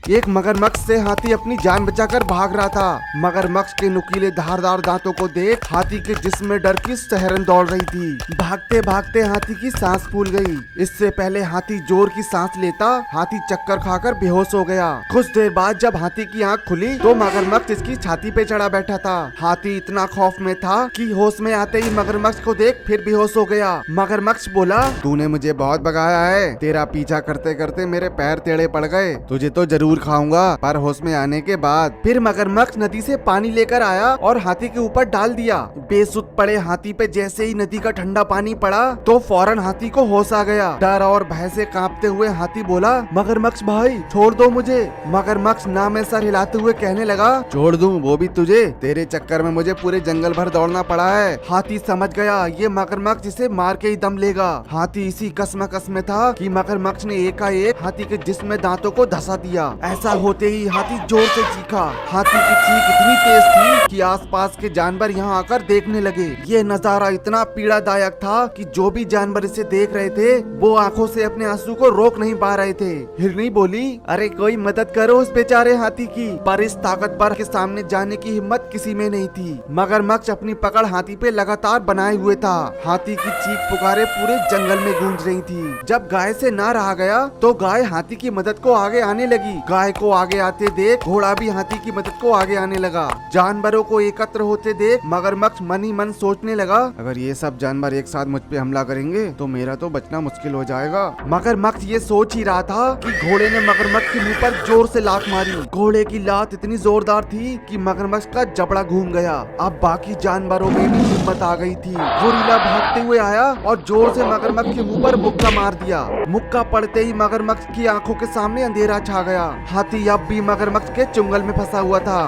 एक मगरमच्छ से हाथी अपनी जान बचाकर भाग रहा था। मगरमच्छ के नुकीले धारदार दांतों को देख हाथी के जिस्म में डर की सहरन दौड़ रही थी। भागते भागते हाथी की सांस फूल गई। इससे पहले हाथी जोर की सांस लेता, हाथी चक्कर खाकर बेहोश हो गया। कुछ देर बाद जब हाथी की आंख खुली तो मगरमच्छ इसकी छाती पे चढ़ा बैठा था। हाथी इतना खौफ में था कि होश में आते ही मगरमच्छ को देख फिर बेहोश हो गया। मगरमच्छ बोला, तूने मुझे बहुत भगाया है, तेरा पीछा करते करते मेरे पैर टेढ़े पड़ गए, तुझे तो जरूर खाऊंगा पर होश में आने के बाद। फिर मगरमच्छ नदी से पानी लेकर आया और हाथी के ऊपर डाल दिया। बेसुध पड़े हाथी पे जैसे ही नदी का ठंडा पानी पड़ा तो फौरन हाथी को होश आ गया। डर और भय से कांपते हुए हाथी बोला, मगरमच्छ भाई छोड़ दो मुझे। मगरमच्छ ना में सर हिलाते हुए कहने लगा, छोड़ दूं वो भी तुझे, तेरे चक्कर में मुझे पूरे जंगल भर दौड़ना पड़ा है। हाथी समझ गया ये मगरमच्छ इसे मार के ही दम लेगा। हाथी इसी कसमकस में था कि मगरमच्छ ने एकाएक हाथी के जिस्म में दांतों को धंसा दिया। ऐसा होते ही हाथी जोर से चीखा। हाथी की चीख इतनी तेज थी कि आसपास के जानवर यहाँ आकर देखने लगे। ये नजारा इतना पीड़ादायक था कि जो भी जानवर इसे देख रहे थे वो आंखों से अपने आंसू को रोक नहीं पा रहे थे। हिरनी बोली, अरे कोई मदद करो उस बेचारे हाथी की। पर इस ताकतवर के सामने जाने की हिम्मत किसी में नहीं थी। मगरमच्छ अपनी पकड़ हाथी पे लगातार बनाए हुए था। हाथी की चीख पुकारे पूरे जंगल में गूंज रही थी। जब गाय से ना रहा गया तो गाय हाथी की मदद को आगे आने लगी। गाय को आगे आते देख घोड़ा भी हाथी की मदद को आगे आने लगा। जानवरों को एकत्र होते देख मगरमच्छ मन ही मन सोचने लगा, अगर ये सब जानवर एक साथ मुझ पे हमला करेंगे तो मेरा तो बचना मुश्किल हो जाएगा। मगरमच्छ ये सोच ही रहा था कि घोड़े ने मगरमच्छ के मुंह पर जोर से लात मारी। घोड़े की लात इतनी जोरदार थी कि मगरमच्छ का जबड़ा घूम गया। अब बाकी जानवरों में भी हिम्मत आ गई थी। गोरिल्ला भागते हुए आया और जोर से मगरमच्छ के मुंह पर मुक्का मार दिया। मुक्का पड़ते ही मगरमच्छ की आंखों के सामने अंधेरा छा गया। हाथी अब भी मगरमच्छ के चुंगल में फंसा हुआ था।